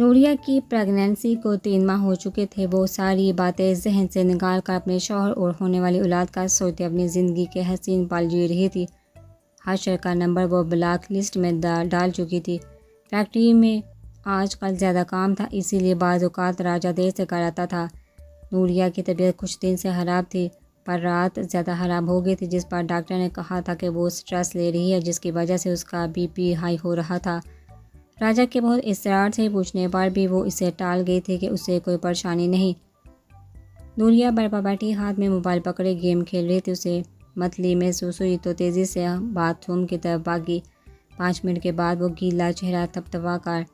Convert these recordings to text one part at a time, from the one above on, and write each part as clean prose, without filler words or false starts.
नूरिया की प्रेगनेंसी को 3 माह हो चुके थे। वो सारी बातें जहन से निकाल कर अपने शौहर और होने वाली औलाद का सोचते अपनी ज़िंदगी के हसीन पल जी रही थी। हाशर का नंबर वो ब्लॉक लिस्ट में डाल चुकी थी। फैक्ट्री में आजकल ज़्यादा काम था, इसीलिए बाज़ औक़ात राजा देर से घर आता था। नूरिया की तबीयत कुछ दिन से ख़राब थी, पर रात ज़्यादा ख़राब हो गई थी, जिस पर डॉक्टर ने कहा था कि वो स्ट्रेस ले रही है, जिसकी वजह से उसका बीपी हाई हो रहा था। राजा के बहुत इसरार से पूछने पर भी वो इसे टाल गई थी कि उसे कोई परेशानी नहीं। नूरिया बर्पा बैठी हाथ में मोबाइल पकड़े गेम खेल रही थी। उसे मतली महसूस हुई तो तेज़ी से बाथरूम की तरफ भागी। 5 मिनट के बाद वो गीला चेहरा थपथपा कर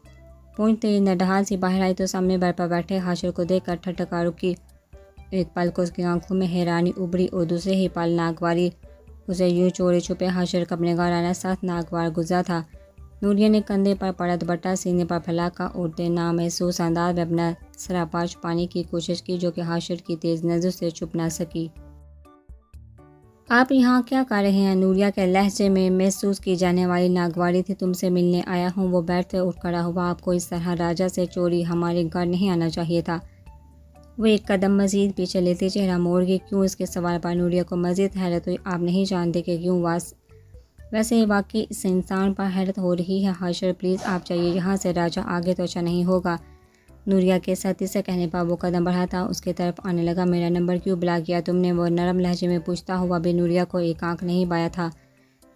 पहुँचते ही नडहाल सी बाहर आई तो सामने बर्पा बैठे हाशर को देखकर ठटका रुकी। एक पल को उसकी आंखों में हैरानी उभरी और दूसरे ही पल नागवारी। उसे यूं चोरी छुपे हाशर का अपने घर आना साथ नागवार गुजरा था। नूरिया ने कंधे पर पड़ा दुपट्टा सीने पर फैलाकर उड़ते नामहसूस अंदाज में अपना सरापा छुपाने की कोशिश की, जो कि हाशर की तेज़ नज़र से छुप ना सकी। आप यहाँ क्या कर रहे हैं? नूरिया के लहजे में महसूस की जाने वाली नागवारी थी। तुमसे मिलने आया हूँ। वो बैठ कर उठ खड़ा हुआ। आपको इस तरह राजा से चोरी हमारे घर नहीं आना चाहिए था। वो एक कदम मज़ीद पीछे लेते चेहरा मोड़ गई। क्यों? इसके सवाल पर नूरिया को मज़ीद हैरत हुई। आप नहीं जानते कि क्यों? वैसे वाकई इस इंसान पर हैरत हो रही है। हाशर प्लीज़ आप जाइए यहाँ से, राजा आगे तो अच्छा नहीं होगा। नूरिया के सख्ती से कहने पर वो कदम बढ़ाता उसके तरफ आने लगा। मेरा नंबर क्यों ब्लॉक किया तुमने? वो नरम लहजे में पूछता हुआ भी नूरिया को एक आंख नहीं बाया था।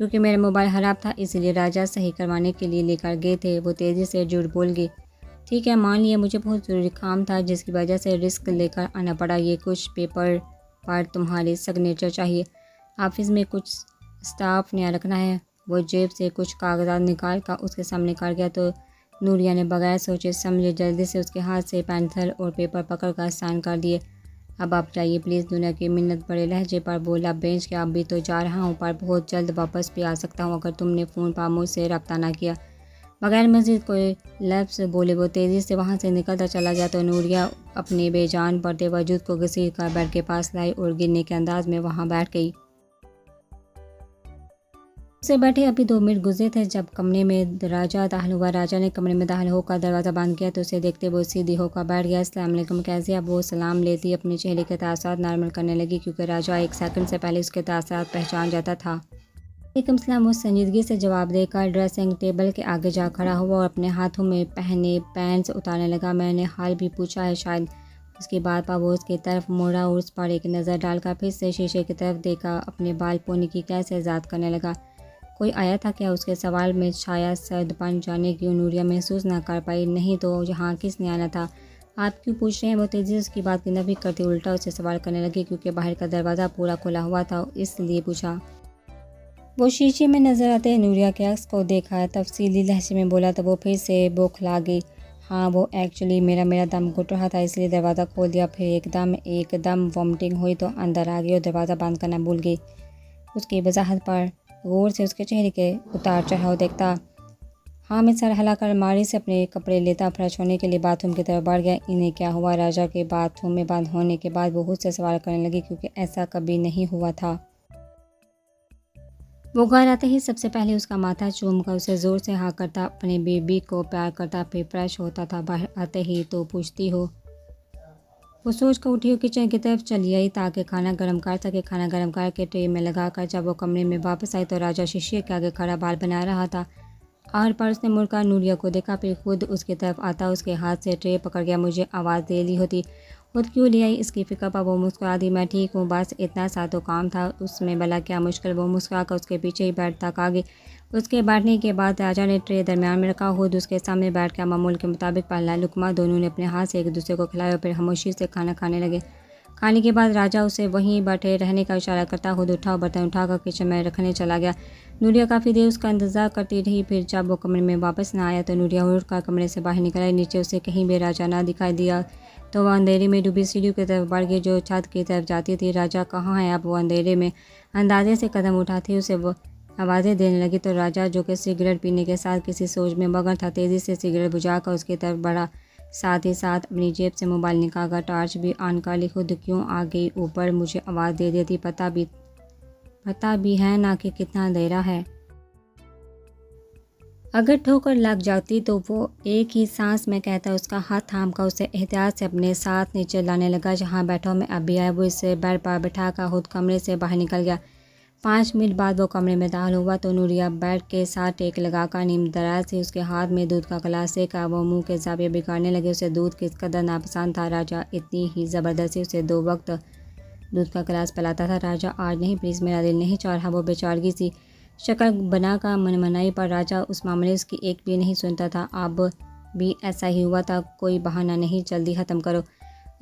क्योंकि मेरा मोबाइल ख़राब था, इसलिए राजा सही करवाने के लिए लेकर गए थे। वो तेज़ी से झूठ बोल गई। ठीक है, मान लिया, मुझे बहुत ज़रूरी काम था जिसकी वजह से रिस्क लेकर आना पड़ा। ये कुछ पेपर पर तुम्हारी सिग्नेचर चाहिए। ऑफिस में कुछ स्टाफ ने रखना है। वो जेब से कुछ कागजात निकाल कर उसके सामने कर गया तो नूरिया ने बगैर सोचे समझे जल्दी से उसके हाथ से पेंसिल और पेपर पकड़कर साइन कर दिए। अब आप जाइए प्लीज़, दुनिया की मिन्नत बड़े लहजे पर बोला। बेंच के अब भी तो जा रहा हूँ, पर बहुत जल्द वापस भी आ सकता हूँ अगर तुमने फ़ोन पर मुझसे रब्ता ना किया। बगैर मज़ीद कोई लफ्ज़ बोले वो तेज़ी से वहाँ से निकलता चला गया तो नूरिया अपने बेजान पड़ते वजूद को घसीट कर बेड के पास लाई और गिरने के अंदाज में वहाँ बैठ गई। उसे बैठे अभी 2 मिनट गुजरे थे जब कमरे में राजा दाखिल हुआ। राजा ने कमरे में दाखिल होकर दरवाज़ा बंद किया तो उसे देखते वो सीधी होकर बैठ गया। अस्सलाम वालेकुम, कैसे? अब वो सलाम लेती अपने चेहरे के तासुरात नॉर्मल करने लगी, क्योंकि राजा 1 सेकंड से पहले उसके तासुरात पहचान जाता था। वालेकुम सलाम, वो संजीदगी से जवाब देकर ड्रेसिंग टेबल के आगे जा खड़ा हुआ और अपने हाथों में पहने पैंट्स उतारने लगा। मैंने हाल भी पूछा है शायद। उसकी बात पर वो उसकी तरफ मुड़ा और उस पर एक नज़र डालकर फिर से शीशे की तरफ देखा। अपने बाल पोनी की कैसे इजाद करने लगा। कोई आया था क्या? उसके सवाल में छाया सर्दपन जाने क्यों नूरिया महसूस ना कर पाई। नहीं तो यहाँ किसने आना था? आप क्यों पूछ रहे हैं? वो तेज़ी से उसकी बात की नफी करती उल्टा उससे सवाल करने लगी, क्योंकि बाहर का दरवाज़ा पूरा खुला हुआ था, इसलिए पूछा। वो शीशे में नज़र आते नूरिया के अक्स को देखा, तफसीली लहजे में बोला तो वो फिर से बौखला गई। हाँ, वो एक्चुअली मेरा दम घुट रहा था, इसलिए दरवाज़ा खोल दिया। फिर एकदम वॉमिटिंग हुई तो अंदर आ गई और दरवाज़ा बंद करना भूल गई। उसकी वजाहत पर गौर से उसके चेहरे के उतार चढ़ाव देखता हामिद सर हिलाकर अलमारी से अपने कपड़े लेता फ्रेश होने के लिए बाथरूम की तरफ बढ़ गया। इन्हें क्या हुआ? राजा के बाथरूम में बंद होने के बाद वो खुद से सवाल करने लगी, क्योंकि ऐसा कभी नहीं हुआ था। वो घर आते ही सबसे पहले उसका माथा चूमकर उसे ज़ोर से हाँ करता, अपने बेबी को प्यार करता, फिर फ्रेश होता था। बाहर आते ही तो पूछती हो। वो सोच कर उठी और किचन की तरफ चली आई ताकि खाना गर्म कर सके। खाना गर्म करके ट्रे में लगाकर जब वो कमरे में वापस आई तो राजा शीशे के आगे खड़ा बाल बना रहा था। और पर उसने मुड़कर नूरिया को देखा, फिर खुद उसकी तरफ आता उसके हाथ से ट्रे पकड़ गया। मुझे आवाज़ दे ली होती, खुद क्यों ले आई? इसकी फ़िक्र पर वो मुस्कुरा दी। मैं ठीक हूँ, बस इतना सा तो काम था, उसमें भला क्या मुश्किल? वो मुस्कुरा कर उसके पीछे ही बैठ तक आ गई। उसके बैठने के बाद राजा ने ट्रे दरमियान में रखा, खुद उसके सामने बैठ कर मामूल के मुताबिक पहला लुकमा दोनों ने अपने हाथ से एक दूसरे को खिलाया और फिर खामोशी से खाना खाने लगे। खाने के बाद राजा उसे वहीं बैठे रहने का इशारा करता खुद उठा और बर्तन उठाकर किचन में रखने चला गया। नूरिया काफ़ी देर उसका इंतज़ार करती रही। फिर जब वो कमरे में वापस ना आया तो नूरिया उठकर कमरे से बाहर निकल आई। नीचे उसे कहीं भी राजा ना दिखाई दिया तो वह अंधेरे में डूबी सीढ़ियों की तरफ बढ़ गई जो छत की तरफ जाती थी। राजा कहाँ है? अब वो अंधेरे में अंदाजे से कदम उठाती उसे वो आवाज़ें देने लगी तो राजा, जो कि सिगरेट पीने के साथ किसी सोच में मगन था, तेज़ी से सिगरेट बुझाकर उसकी तरफ बढ़ा। साथ ही साथ अपनी जेब से मोबाइल निकालकर टॉर्च भी ऑन कर ली। खुद क्यों आ गई ऊपर? मुझे आवाज़ दे देती, पता भी है ना कि कितना अंधेरा है। अगर ठोकर लग जाती तो वो एक ही सांस में कहता उसका हाथ थाम कर उसे एहतियात से अपने साथ नीचे लाने लगा जहाँ बैठो मैं अभी आया। वो इसे बेड पर बैठा कर खुद कमरे से बाहर निकल गया। 5 मिनट बाद वो कमरे में दाखिल हुआ तो नूरिया बेड के साथ टेक लगाकर नीम दराज से उसके हाथ में दूध का गिलास लेकर वो मुंह के जाविये बिगाड़ने लगे। उसे दूध किस कदर नापसंद था। राजा इतनी ही ज़बरदस्ती उसे 2 वक्त दूध का गिलास पिलाता था। राजा आज नहीं प्लीज़, मेरा दिल नहीं चाह रहा। वो बेचारगी सी शक्ल बनाकर मनमनाई पर राजा उस मामले उसकी एक भी नहीं सुनता था। अब भी ऐसा ही हुआ था। कोई बहाना नहीं, जल्दी ख़त्म करो।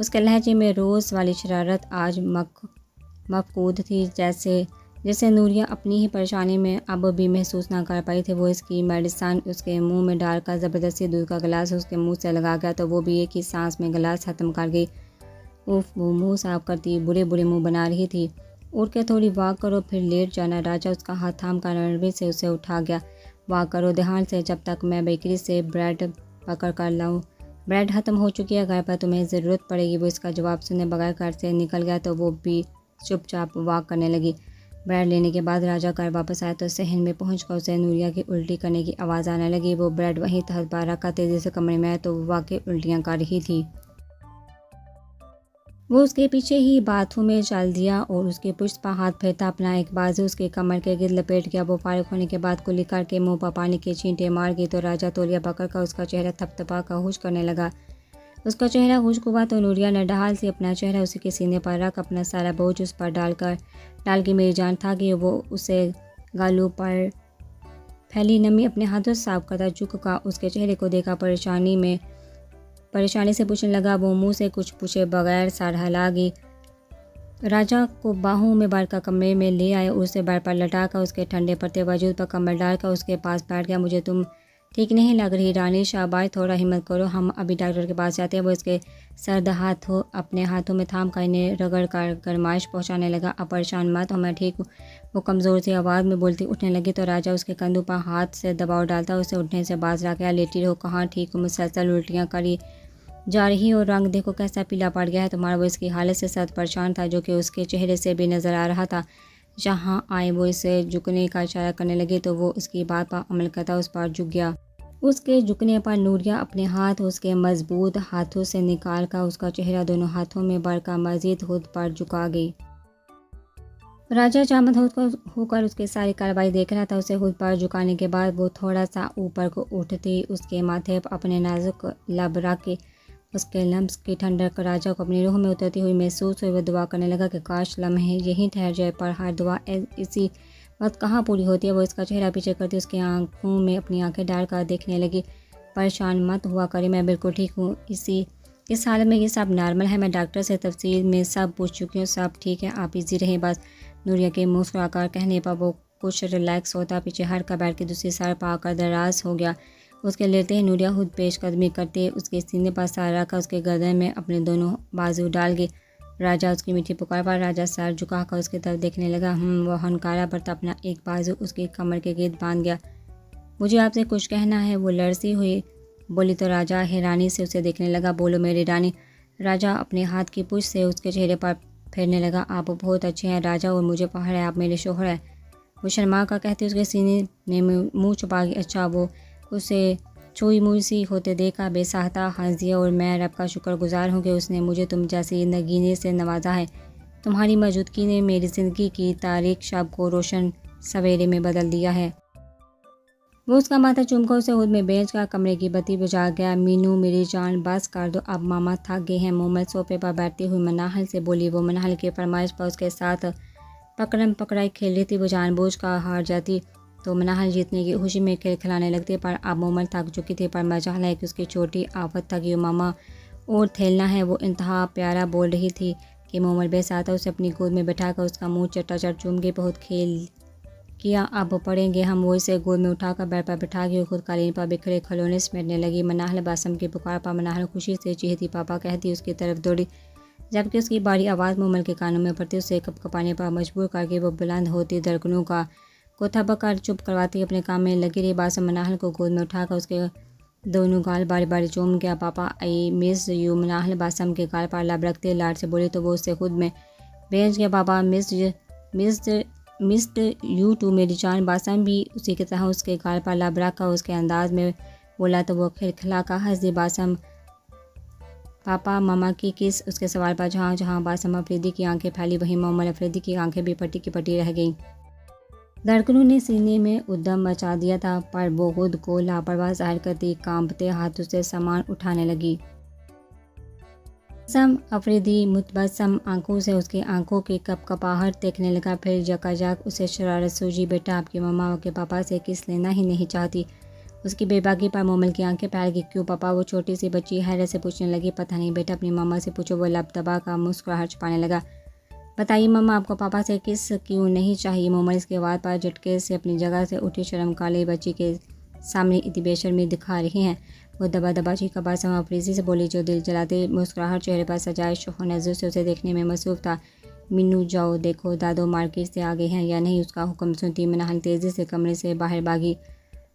उसके लहजे में रोज़ वाली शरारत आज मफकूद थी। जैसे नूरिया अपनी ही परेशानी में अब भी महसूस ना कर पाई थी। वो इसकी मेडिसन उसके मुंह में डालकर ज़बरदस्ती दूध का गिलास उसके मुंह से लगा गया तो वो भी एक ही सांस में गिलास ख़त्म कर गई। उफ, वो मुंह साफ करती बुरे बुरे मुंह बना रही थी। उठ के थोड़ी वॉक करो फिर लेट जाना। राजा उसका हाथ थाम कर नरमी से उसे उठा गया। वॉक करो ध्यान से, जब तक मैं बेकरी से ब्रेड पकड़ कर लाऊं। ब्रेड ख़त्म हो चुकी है, घर पर तुम्हें ज़रूरत पड़ेगी। वो इसका जवाब सुने बगैर घर से निकल गया तो वो भी चुपचाप वॉक करने लगी। ब्रेड लेने के बाद राजा घर वापस आया तो सहन में पहुंचकर उसे नूरिया की उल्टी करने की आवाज़ आने लगी। वो ब्रेड वहीं तहत पर रखा तेज़ी से कमरे में आया तो वो वाकई उल्टियाँ कर रही थी। वो उसके पीछे ही बाथरूम में चल दिया और उसके पुष्ट पर हाथ फेरता अपना एक बाजू उसके कमर के गिर्द लपेट गया। वो फारिग होने के बाद कुल्ली करके मुंह पर पानी के छींटे मार गई तो राजा तौलिया पकड़ कर उसका चेहरा थपथपा कर खुश करने लगा। उसका चेहरा खुश्क हुआ तो नूरिया ने ढाल से अपना चेहरा उसी के सीने पर रख अपना सारा बोझ उस पर डाल के मेरी जान था कि वो उसे गालों पर फैली नमी अपने हाथों से साफ करता झुक कर उसके चेहरे को देखा परेशानी से पूछने लगा। वो मुंह से कुछ पूछे बगैर सर हिला गई। राजा को बाहों में भरकर कमरे में ले आए। उसे बेड पर लटाकर उसके ठंडे पड़ते वजूद पर कमर डालकर उसके पास बैठ गया। मुझे तुम ठीक नहीं लग रही रानी, शाबाश, थोड़ा हिम्मत करो, हम अभी डॉक्टर के पास जाते हैं। वो इसके सर्द अपने हाथों में थाम कर इन्हें रगड़ कर गरमाइश पहुँचाने लगा। अब परेशान मत हो, मैं ठीक हूँ। वो कमज़ोर सी आवाज़ में बोलती उठने लगी तो राजा उसके कंधों पर हाथ से दबाव डालता उसे उठने से बाज रहा गया। लेटी रहो, कहाँ ठीक हूँ, मुसलसल उल्टियाँ करी जा रही और रंग देखो कैसा पीला पड़ गया है तुम्हारा। वो इसकी हालत से सख्त परेशान था जो कि उसके चेहरे से भी नज़र आ रहा था। जहाँ आए वो इसे झुकने का इशारा करने लगी तो वो उसकी बात पर अमल करता उस पर झुक गया। उसके झुकने पर नूरिया अपने हाथ उसके मजबूत हाथों से निकाल कर उसका चेहरा दोनों हाथों में भरकर मजीद खुद पर झुका गई। राजा चामद होकर उसकी सारी कार्रवाई देख रहा था। उसे खुद पर झुकाने के बाद वो थोड़ा सा ऊपर को उठती उसके माथे पर अपने नाजुक लब रख के उसके लम्स की ठंडक राजा को अपनी रूह में उतरती हुई महसूस हुई। वो दुआ करने लगा कि काश लम्हे यहीं ठहर जाए, पर हर दुआ इसी वक्त कहाँ पूरी होती है। वो इसका चेहरा पीछे करती उसकी आंखों में अपनी आंखें डालकर देखने लगी। परेशान मत हुआ करी, मैं बिल्कुल ठीक हूँ। इस हालत में ये सब नॉर्मल है। मैं डॉक्टर से तफसील में सब पूछ चुकी हूँ, सब ठीक है, आप इजी रहें बस। नूरिया के मुस्कुराकर कहने पर वो कुछ रिलैक्स होता पीछे हट कर बैठ के दूसरी सर पाकर दराज हो गया। उसके लेते ही नूरिया खुद पेशकदमी करते उसके सीने पर सर रखा उसके गर्दन में अपने दोनों बाजू डाल गए। राजा उसकी मीठी पुकार पर राजा सर झुकाकर उसकी तरफ देखने लगा। वो हनकारा भरता अपना एक बाजू उसकी कमर के गिर्द बांध गया। मुझे आपसे कुछ कहना है, वो लड़सी हुई बोली तो राजा हैरानी से उसे देखने लगा। बोलो मेरी रानी। राजा अपने हाथ की पुश से उसके चेहरे पर फेरने लगा। आप बहुत अच्छे हैं राजा और मुझे पहाड़ है, आप मेरे शोहर हैं। वो शर्मा का कहते उसके सीने में मुँह छुपा गई। अच्छा, वो उसे छुई मुई सी होते देखा बेसहाता हंस दिया और मैं रब का शुक्रगुजार हूँ कि उसने मुझे तुम जैसी नगीने से नवाजा है। तुम्हारी मौजूदगी ने मेरी ज़िंदगी की तारीख शब को रोशन सवेरे में बदल दिया है। वो उसका माथा चूमकर उसे खुद में बेच कर कमरे की बत्ती बुझा गया। मीनू मेरी जान बस कर दो, अब मामा थक गए हैं। मोहम्मद सोफे पर बैठती हुई मनाहल से बोली। वो मनाहल की फरमाइश पर उसके साथ पकड़म पकड़ाई खेल रही थी। वो जानबूझ कर हार जाती तो मनाहल जीतने की खुशी में खेल खिलाने लगते, पर अब मोमल थक चुकी थी। पर मजाल है कि उसकी छोटी आफत था कि मामा और खेलना है। वो इंतहा प्यारा बोल रही थी कि मोमल बेसाता उसे अपनी गोद में बैठाकर उसका मुंह चट्टाचट चूम के बहुत खेल किया। अब पढ़ेंगे हम। वो इसे गोद में उठाकर बेड पर बैठा के खुद कालीन पर बिखरे खिलौने समेटने लगी। मनाहल बासम की पुकार पर मनाहल खुशी से चीखती पापा कहती उसकी तरफ दौड़ी, जबकि उसकी बारी आवाज़ मोमल के कानों में पड़ती उसे कपकपाने पर मजबूर करके वो बुलंद होती धड़कनों को थपकर चुप करवाती अपने काम में लगी रही। बासम मनाहल को गोद में उठाकर उसके दोनों गाल बारी बारी चूम गया। पापा आई मिस यू। मनाहल बासम के गाल पर लब रखते लाड से बोली तो वो उससे खुद में भेज गया। पापा मिस मिस्ड यू टू मेरी जान। बासम भी उसी की तरह उसके गाल पर लब रखा उसके अंदाज में बोला तो वो खिलखिला कर हंस दी। बासम पापा मामा की किस उसके सवाल पर जहाँ जहाँ बासम अफरीदी की आंखें फैली वहीं मोहम्मद अफरीदी की आंखें भी पट्टी की पट्टी रह गईं। धड़कनों ने सीने में उद्दम मचा दिया था, पर वो खुद को लापरवाह जाहिर करती कांपते हाथों से सामान उठाने लगी। बासम अफरीदी मुतबस्सम आंखों से उसकी आंखों की कपकपाहट देखने लगा। फिर जकाजक उसे शरारत सूझी। बेटा आपके मामा के पापा से किस लेना ही नहीं चाहती। उसकी बेबाकी पर मोमल की आंखें फैल गई। क्यों पापा? वो छोटी सी बच्ची हैरत से पूछने लगी। पता नहीं बेटा, अपनी मामा से पूछो। वो लब दबा का मुस्कुराहट छुपाने लगा। बताइए मामा, आपको पापा से किस क्यों नहीं चाहिए? मोमल इसके बाद पर झटके से अपनी जगह से उठी शर्म काली बच्ची के सामने इतनी बेशर्मी दिखा रही हैं। वो दबा दबा चीखा। बासम अफरीदी से बोली जो दिल जलाते मुस्कुराहट चेहरे पर सजाए शोह नज़र से उसे देखने में मसरूफ़ था। मीनू जाओ देखो दादो मार्केट से आ गए हैं या नहीं। उसका हुक्म सुनती मिनाहल तेज़ी से कमरे से बाहर भागी।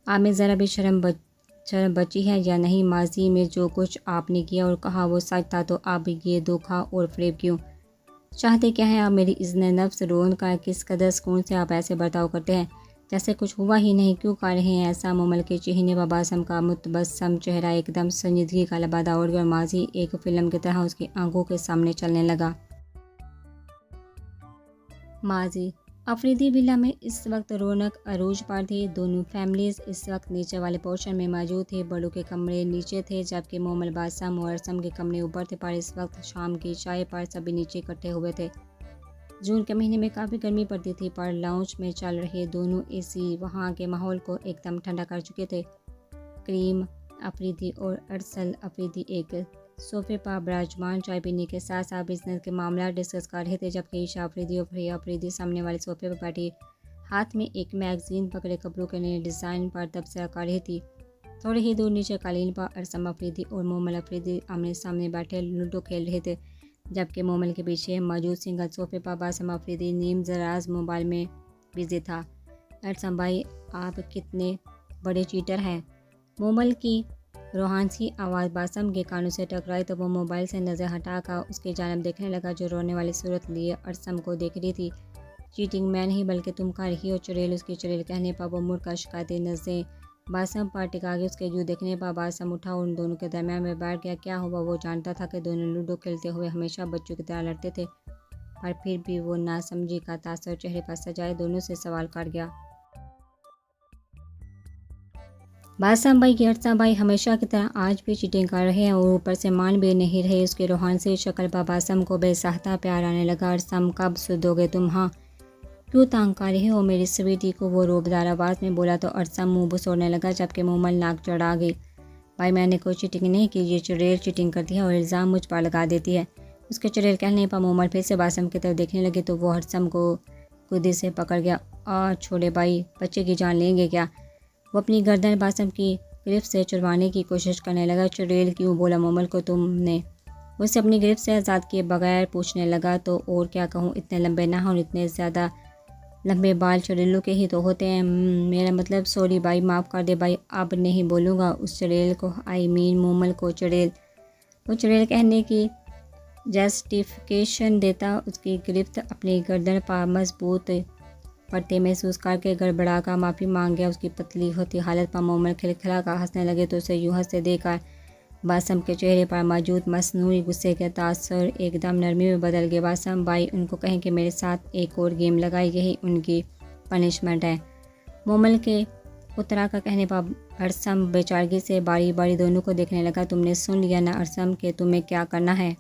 आप में ज़रा भी शर्म बची है या नहीं? माजी में जो कुछ आपने किया और कहा वो सच था, तो आप ये धोखा और फ़रेब क्यों चाहते? क्या है आप मेरी इज़्न नफ्स रोन का? किस कदर सुकून से आप ऐसे बर्ताव करते हैं जैसे कुछ हुआ ही नहीं? क्यों कर रहे हैं ऐसा? मोमल के चेहरे पर बासम का मुतबस्सम चेहरा एकदम संजीदगी का लबादा उड़ गया और माजी एक फ़िल्म की तरह उसकी आंखों के सामने चलने लगा। माजी अफरीदी विला में इस वक्त रौनक अरूज पर थी। दोनों फैमिलीज इस वक्त नीचे वाले पोर्शन में मौजूद थे। बड़ों के कमरे नीचे थे जबकि मोमल बासम और अरसम के कमरे ऊपर थे। पर इस वक्त शाम की चाय पर सभी नीचे इकट्ठे हुए थे। जून के महीने में काफ़ी गर्मी पड़ती थी, पर लाउंज में चल रहे दोनों एसी वहाँ के माहौल को एकदम ठंडा कर चुके थे। करीम अफरीदी और अरसल अफरीदी एक सोफे पर विराजमान चाय पीने के साथ साथ बिजनेस के मामला डिस्कस कर रहे थे, जबकि ईशा अफरीदी और प्रिया अफरीदी सामने वाले सोफे पर बैठी हाथ में एक मैगजीन पकड़े कपड़ों के नए डिज़ाइन पर तबसरा कर रही थी। थोड़ी ही दूर नीचे कालीन पर अरसम अफरीदी और मोमल अफरीदी आमने सामने बैठे लूडो खेल रहे थे, जबकि मोमल के पीछे मौजूद सिंगल सोफे पर बासम अफरीदी नीम जराज मोबाइल में बिजी था। अरसम भाई, आप कितने बड़े चीटर हैं। मोमल की रूहानी आवाज़ बासम के कानों से टकराई तो वो मोबाइल से नज़र हटाकर उसकी जानब देखने लगा, जो रोने वाली सूरत लिए अरसम को देख रही थी। चीटिंग मैं नहीं बल्कि तुम कर रही हो चुड़ैल। उसकी चुड़ैल कहने पर वो मुड़कर शिकायती नजरें बासम पर टिका गई। उसके जू देखने पर बासम उठा और उन दोनों के दरमियान में बैठ गया। क्या हुआ? वो जानता था कि दोनों लूडो खेलते हुए हमेशा बच्चों की तरह लड़ते थे, पर फिर भी वो नासमझी का तासर चेहरे पर सजाए दोनों से सवाल कर गया। बासम भाई कि अरसम भाई हमेशा की तरह आज भी चीटिंग कर रहे हैं और ऊपर से मान भी नहीं रहे। उसके रूहान से शक्ल पर बासम को बेसाहता प्यार आने लगा। अरसम कब सुधोगे तुम? हाँ, क्यों तंग कर रहे हो मेरी स्वीटी को? वो रोबदार आवाज़ में बोला तो अरसम मुँह बसोड़ने लगा, जबकि मोमल नाक चढ़ा गई। भाई मैंने कोई चीटिंग नहीं की, ये चुड़ैल चीटिंग करती है और इल्ज़ाम मुझ पर लगा देती है। उसके चुड़ैल कहने पर मोमल फिर से बासम की तरफ देखने लगे तो वो अरसम को खुदी से पकड़ गया। छोड़े भाई, बच्चे की जान लेंगे क्या? वो अपनी गर्दन बासम की गिरफ्त से छुड़वाने की कोशिश करने लगा। चुड़ैल क्यों? बोला मोमल को तुमने। उसे अपनी गिरफ्त से आज़ाद किए बगैर पूछने लगा तो और क्या कहूँ, इतने लंबे ना और इतने ज़्यादा लंबे बाल चुड़ैलों के ही तो होते हैं। मेरा मतलब सॉरी भाई, माफ़ कर दे भाई, अब नहीं बोलूँगा उस चुड़ैल को। आई मीन मोमल को चुड़ैल। वो चुड़ैल कहने की जस्टिफिकेशन देता उसकी गिरफ्त अपनी गर्दन पर मजबूत पड़ते महसूस करके गड़बड़ा का माफ़ी मांग गया। उसकी पतली होती हालत पर मोमल खिलखिला कर हंसने लगे तो उसे यूँ हंसते देखकर बासम के चेहरे पर मौजूद मसनूई गुस्से के तासर एकदम नरमी में बदल गए। बासम भाई, उनको कहें कि मेरे साथ एक और गेम लगाई, यही उनकी पनिशमेंट है। मोमल के उतरा का कहने पर अरसम बेचारगी से बारी बारी दोनों को देखने लगा। तुमने सुन लिया ना अरसम कि तुम्हें क्या करना है?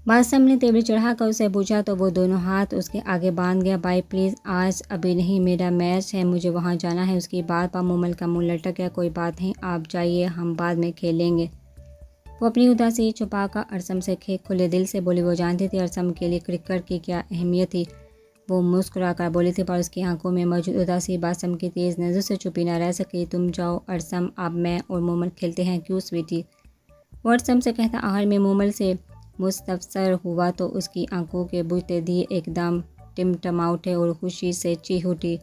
बासम ने तेवरी चढ़ाकर उसे पूछा तो वो दोनों हाथ उसके आगे बांध गया। भाई प्लीज़, आज अभी नहीं, मेरा मैच है, मुझे वहाँ जाना है। उसकी बात पर मोमल का मुंह लटक गया। कोई बात नहीं, आप जाइए, हम बाद में खेलेंगे। वो अपनी उदासी छुपाकर अरसम से खुले दिल से बोली। वो जानती थी अरसम के लिए क्रिकेट की क्या अहमियत थी। वो मुस्कुरा कर बोली थी, पर उसकी आंखों में मौजूद उदासी बासम की तेज़ नज़र से छुपी न रह सकी। तुम जाओ अरसम, अब मैं और मोमल खेलते हैं। क्यों स्वीटी? वो अरसम से कहता आखिर में मोमल से मुस्तफसर हुआ तो उसकी आंखों के बुझते दिए एकदम टिमटमा उठे और खुशी से चीख उठी।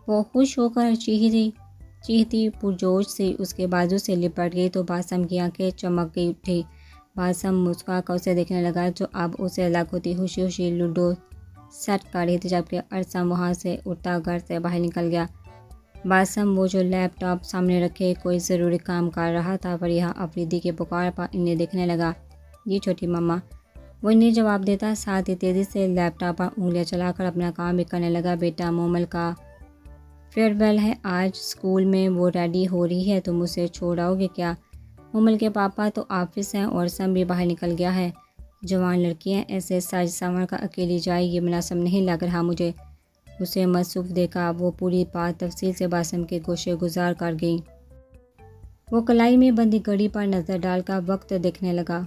वो खुश होकर चीखती पुरजोश से उसके बाजू से लिपट गई तो बासम की आंखें चमक गई उठी। बासम मुस्कुरा कर उसे देखने लगा, जो अब उसे अलग होती खुशी खुशी लूडो सेट कर रही थी, जबकि अरसम वहाँ से उठता घर से बाहर निकल गया। बासम वो जो लैपटॉप सामने रखे कोई ज़रूरी काम कर रहा था, पर यह अफरीदी के पुकार पर इन्हें देखने लगा। ये छोटी मम्मा, वो इन्हें जवाब देता, साथ ही तेज़ी से लैपटॉप पर उंगलियां चलाकर अपना काम भी करने लगा। बेटा, मोमल का फेयरवेल है आज स्कूल में, वो रेडी हो रही है, तुम उसे छोड़ आओगे क्या? मोमल के पापा तो ऑफिस हैं और सम भी बाहर निकल गया है। जवान लड़कियां ऐसे साज संवर कर अकेली जाए, ये मुनासिब नहीं लग रहा मुझे। उसे मसरूफ़ देखा, वो पूरी बात तफसील से बासम के गोशे गुजार कर गई। वो कलाई में बंदी घड़ी पर नज़र डालकर वक्त देखने लगा।